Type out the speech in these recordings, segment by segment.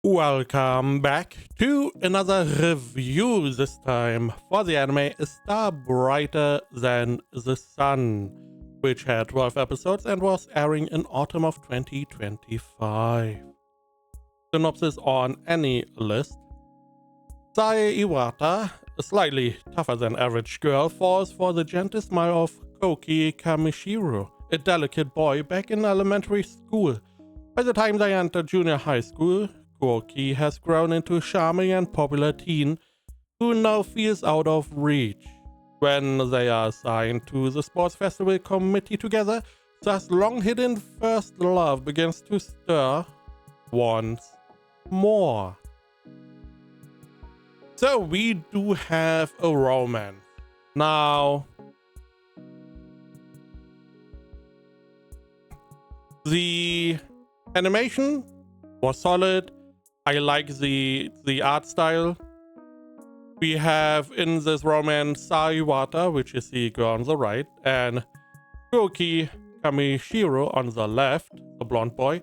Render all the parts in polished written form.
Welcome back to another review, this time for the anime A Star Brighter Than the Sun, which had 12 episodes and was airing in autumn of 2025. Synopsis on any list. Sae Iwata, a slightly tougher than average girl, falls for the gentle smile of Koki Kamishiro, a delicate boy back in elementary school. By the time they enter junior high school, Koki has grown into a charming and popular teen who now feels out of reach. When they are assigned to the sports festival committee together, thus long hidden first love begins to stir once more. So we do have a romance. Now, the animation was solid. I like the art style. We have in this romance Sae Iwata, which is the girl on the right, and Koki Kamishiro on the left, the blonde boy.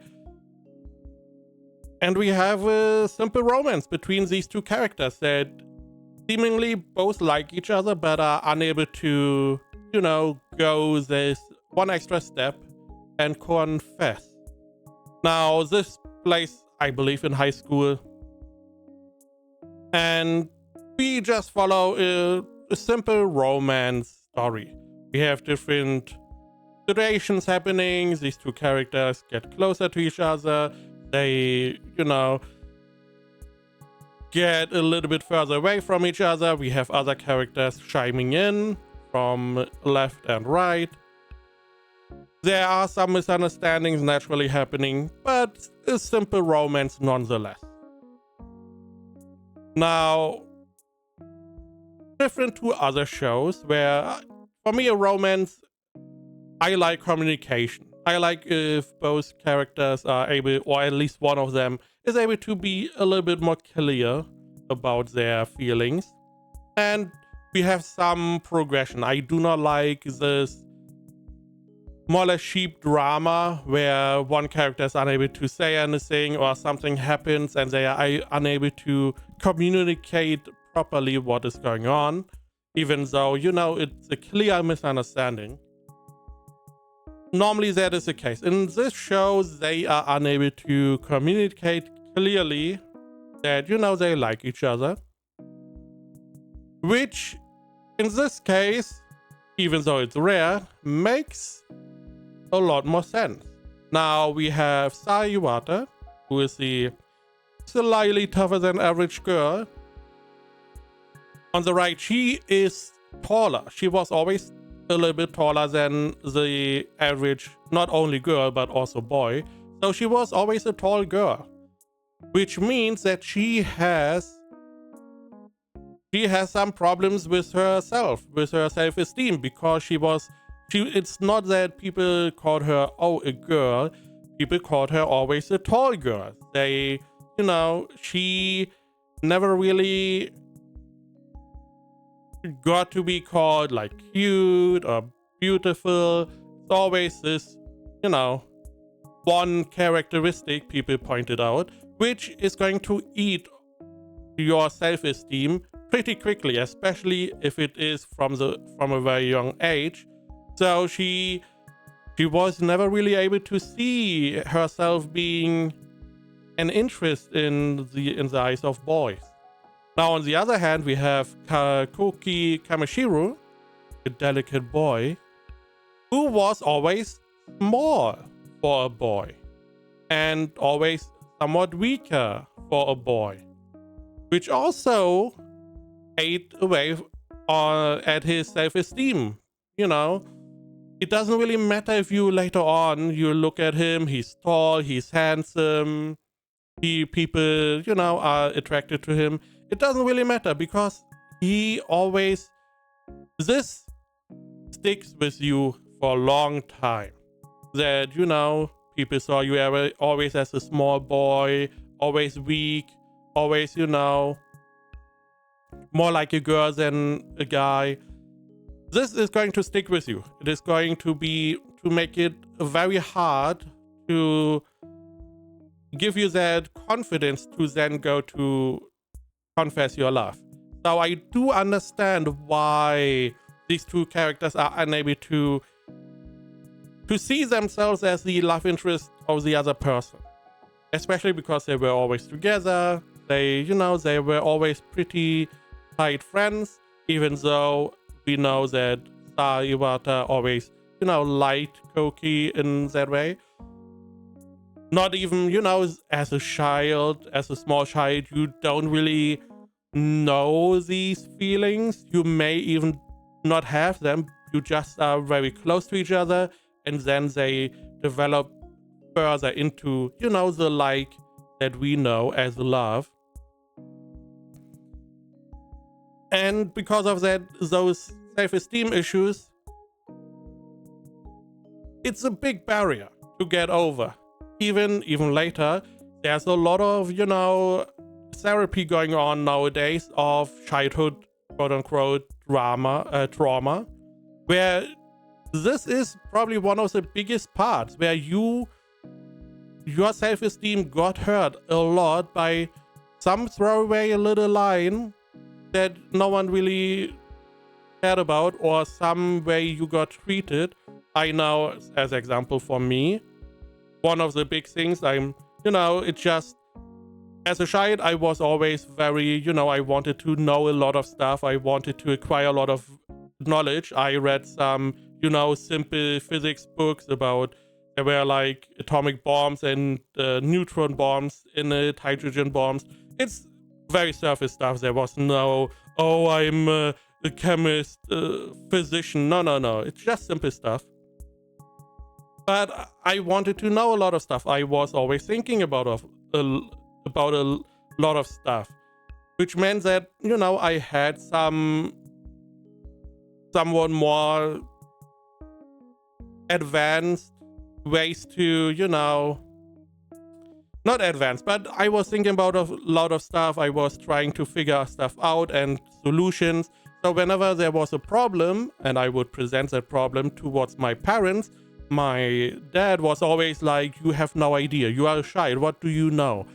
And we have a simple romance between these two characters that seemingly both like each other but are unable to, go this one extra step and confess. Now, this plays, I believe, in high school. And we just follow a simple romance story. We have different situations happening. These two characters get closer to each other. They, get a little bit further away from each other. We have other characters chiming in from left and right. There are some misunderstandings naturally happening, but a simple romance nonetheless. Now, different to other shows where, for me, a romance, I like communication. I like if both characters are able, or at least one of them, is able to be a little bit more clear about their feelings. And we have some progression. I do not like this more or less cheap drama where one character is unable to say anything or something happens and they are unable to communicate properly what is going on, even though, it's a clear misunderstanding. Normally that is the case. In this show, they are unable to communicate clearly that, they like each other. Which, in this case, even though it's rare, makes a lot more sense. Now we have Sae Iwata, who is the slightly tougher than average girl. On the right, she is taller. She was always a little bit taller than the average, not only girl, but also boy. So she was always a tall girl, which means that she has some problems with herself, with her self-esteem, because it's not that people called her, a girl. People called her always a tall girl. They, she never really got to be called like cute or beautiful. It's always this, one characteristic people pointed out, which is going to eat your self-esteem pretty quickly, especially if it is from a very young age. So she was never really able to see herself being an interest in the eyes of boys. Now, on the other hand, we have Koki Kamishiro, a delicate boy, who was always small for a boy and always somewhat weaker for a boy, which also ate away at his self-esteem. It doesn't really matter if you later on you look at him, he's tall, he's handsome, people are attracted to him. It doesn't really matter because this sticks with you for a long time. That, people saw you always as a small boy, always weak, always, more like a girl than a guy. This is going to stick with you. It is going to make it very hard to give you that confidence to then go to confess your love. So I do understand why these two characters are unable to see themselves as the love interest of the other person, especially because they were always together. They were always pretty tight friends, even though we know that Iwata always liked Koki in that way. Not even, as a child, as a small child, you don't really know these feelings. You may even not have them. You just are very close to each other, and then they develop further into, the like that we know as love. And because of that, those self-esteem issues, it's a big barrier to get over. Even later, there's a lot of, therapy going on nowadays of childhood, quote-unquote, trauma, where this is probably one of the biggest parts, where your self-esteem got hurt a lot by some throwaway little line that no one really cared about, or some way you got treated. I know, as example for me, one of the big things it's just, as a child, I was always very, I wanted to know a lot of stuff. I wanted to acquire a lot of knowledge. I read some, simple physics books about, there were like atomic bombs and neutron bombs in it, hydrogen bombs. It's very surface stuff. There was no, I'm a chemist, physician. No. It's just simple stuff. But I wanted to know a lot of stuff. I was always thinking about a lot of stuff, which meant that, I had somewhat more advanced ways to, not advanced, but I was thinking about a lot of stuff. I was trying to figure stuff out and solutions. So whenever there was a problem and I would present that problem towards my parents, my dad was always like, you have no idea, you are a child, what do you know?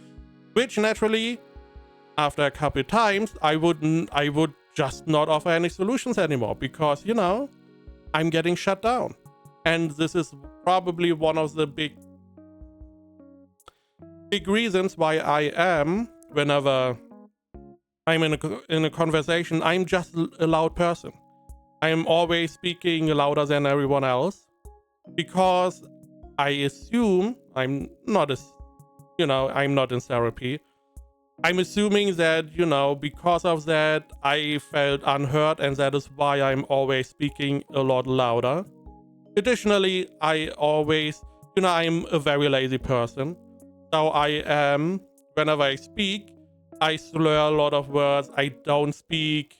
Which naturally, after a couple times, I would just not offer any solutions anymore, because, I'm getting shut down. And this is probably one of the big reasons why I am, whenever I'm in a conversation, I'm just a loud person. I'm always speaking louder than everyone else, because I assume I'm not in therapy. I'm assuming that, because of that, I felt unheard, and that is why I'm always speaking a lot louder. Additionally, I always, I'm a very lazy person. So I am, whenever I speak, I slur a lot of words. I don't speak,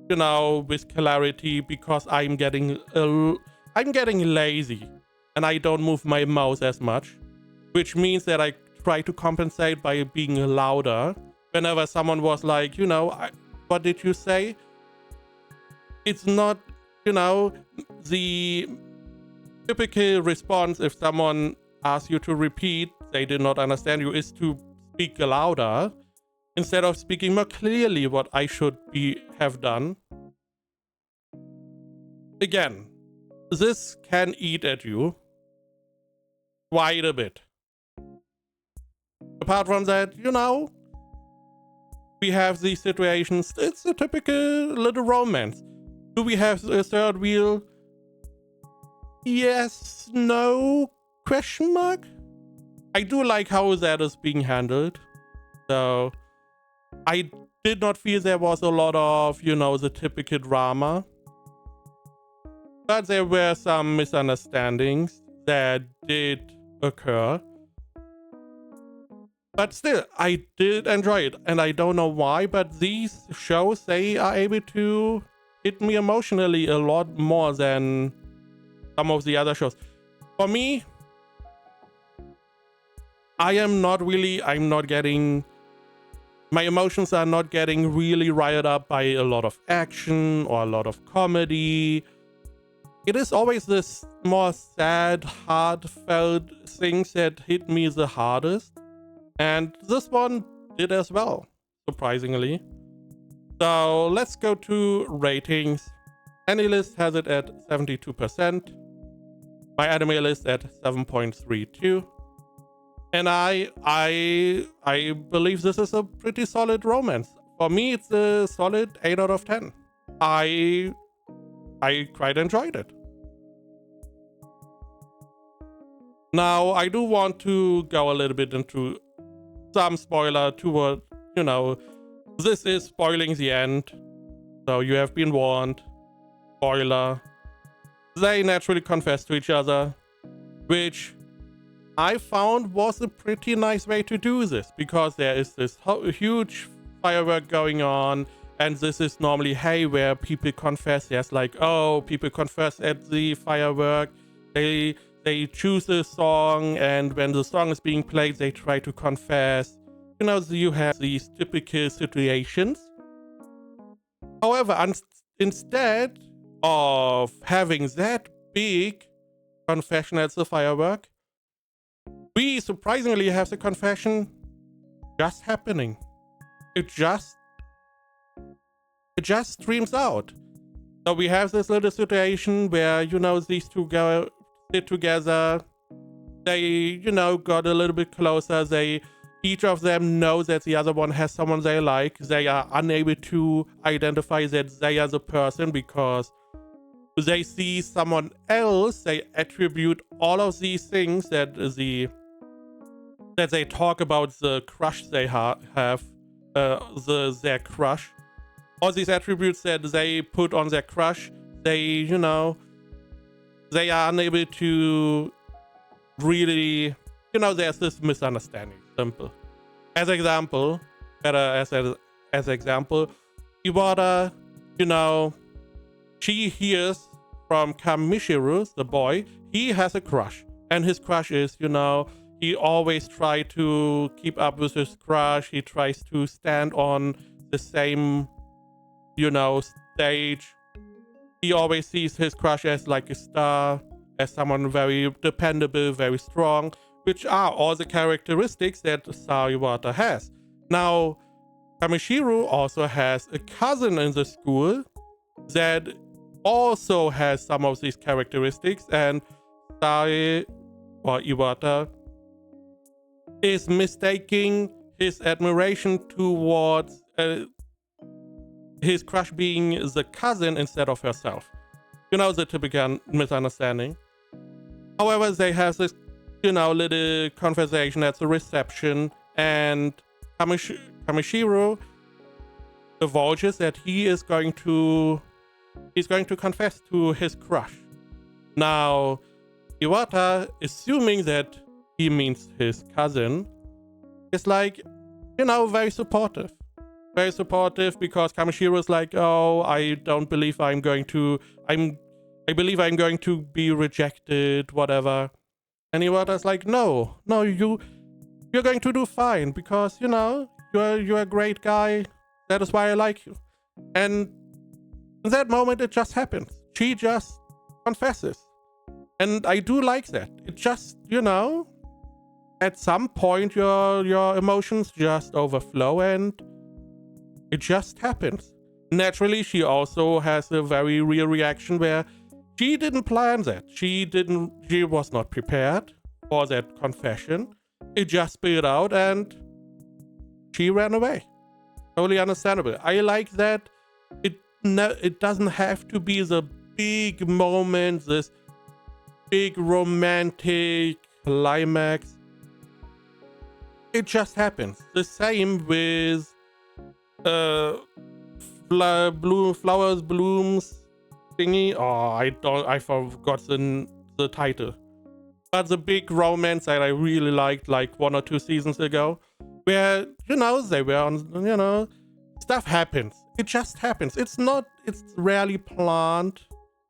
with clarity, because I'm getting lazy and I don't move my mouth as much, which means that I try to compensate by being louder. Whenever someone was like, what did you say? It's not, the typical response if someone asks you to repeat, they did not understand you, is to speak louder instead of speaking more clearly what I should have done. Again, this can eat at you quite a bit. Apart from that, we have these situations. It's a typical little romance. Do we have a third wheel? Yes, no, question mark? I do like how that is being handled. So I did not feel there was a lot of, the typical drama. But there were some misunderstandings that did occur. But still, I did enjoy it. And I don't know why, but these shows, they are able to hit me emotionally a lot more than some of the other shows. For me, my emotions are not getting really riled up by a lot of action or a lot of comedy. it is always this more sad, heartfelt things that hit me the hardest. And this one did as well, surprisingly. So let's go to ratings. AniList has it at 72%. My anime list at 7.32. And I believe this is a pretty solid romance. For me, it's a solid 8 out of 10. I quite enjoyed it. Now, I do want to go a little bit into some spoiler toward, this is spoiling the end. So you have been warned. Spoiler. They naturally confess to each other, which I found was a pretty nice way to do this, because there is this huge firework going on, and this is normally, hey, where people confess. There's like, oh, people confess at the firework. They choose a song, and when the song is being played, they try to confess. You have these typical situations. However, instead of having that big confession at the firework, we surprisingly have the confession just happening. It just streams out. So we have this little situation where, these two go sit together. They, got a little bit closer. Each of them knows that the other one has someone they like. They are unable to identify that they are the person because they see someone else. They attribute all of these things that they talk about the crush they have, their crush. All these attributes that they put on their crush, they are unable to really, there's this misunderstanding. Simple. As example, Iwata, she hears from Kamishiro, the boy, he has a crush. And his crush is, he always tries to keep up with his crush. He tries to stand on the same, stage. He always sees his crush as like a star, as someone very dependable, very strong, which are all the characteristics that Iwata has. Now, Kamishiro also has a cousin in the school that also has some of these characteristics, and Iwata is mistaking his admiration towards his crush being the cousin instead of herself. The typical misunderstanding. However, they have this, little conversation at the reception, and Kamishiro divulges that he's going to confess to his crush. Now, Iwata, assuming that he means his cousin, is like, very supportive. Very supportive, because Kamishiro is like, oh, I don't believe I believe I'm going to be rejected, whatever. And Iwata's like, no, you're going to do fine, because, you're a great guy. That is why I like you. And in that moment, it just happens. She just confesses. And I do like that. It just, at some point, your emotions just overflow, and it just happens. Naturally, she also has a very real reaction where she didn't plan that. She was not prepared for that confession. It just spilled out and she ran away. Totally understandable. I like that it doesn't have to be the big moment, this big romantic climax. It just happens. The same with flowers, blooms thingy. Oh, I forgot the title. But the big romance that I really liked, like 1 or 2 seasons ago, where, they were on, stuff happens. It just happens. It's rarely planned.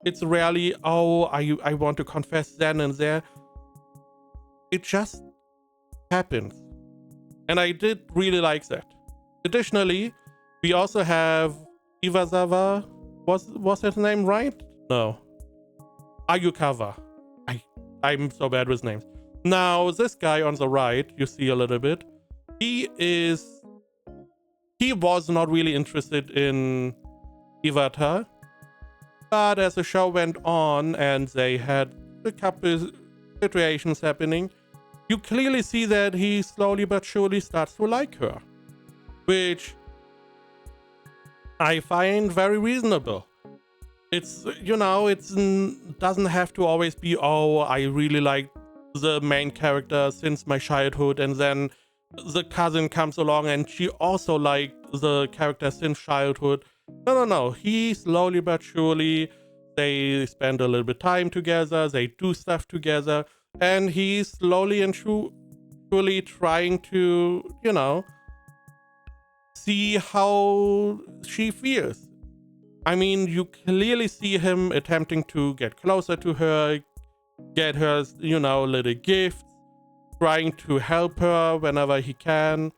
It's rarely, oh, I want to confess then and there. It just happens. And I did really like that. Additionally, we also have Iwasawa. Was his name right? No. Ayukawa. I'm so bad with names. Now, this guy on the right, you see a little bit, he was not really interested in Iwata, but as the show went on and they had a couple situations happening, you clearly see that he slowly but surely starts to like her, which I find very reasonable. It's, doesn't have to always be, oh, I really like the main character since my childhood, and then the cousin comes along and she also liked the character since childhood. No. He slowly but surely, they spend a little bit time together, they do stuff together, and he's slowly and surely trying to, see how she feels. I mean, you clearly see him attempting to get closer to her, get her, little gifts, trying to help her whenever he can.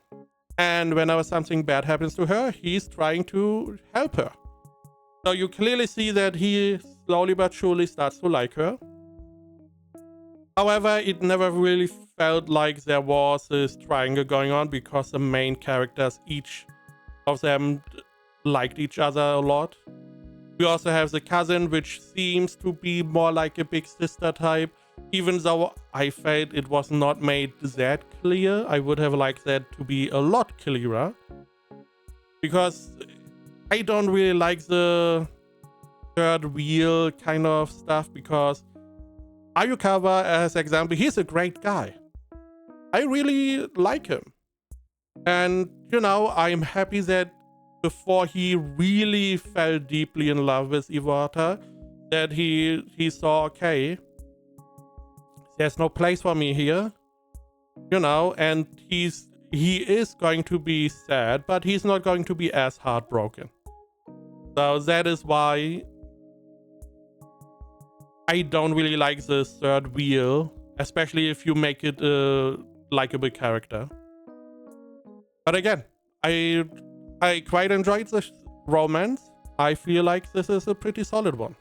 And whenever something bad happens to her, he's trying to help her. So you clearly see that he slowly but surely starts to like her. However, it never really felt like there was this triangle going on because the main characters, each of them liked each other a lot. We also have the cousin, which seems to be more like a big sister type, even though I felt it was not made that clear. I would have liked that to be a lot clearer, because I don't really like the third wheel kind of stuff, because Ayukawa, as example, he's a great guy. I really like him. And, I'm happy that before he really fell deeply in love with Iwata, that he saw, okay, there's no place for me here, and he is going to be sad, but he's not going to be as heartbroken. So that is why I don't really like the third wheel, especially if you make it a likable character. But again, I quite enjoyed this romance. I feel like this is a pretty solid one.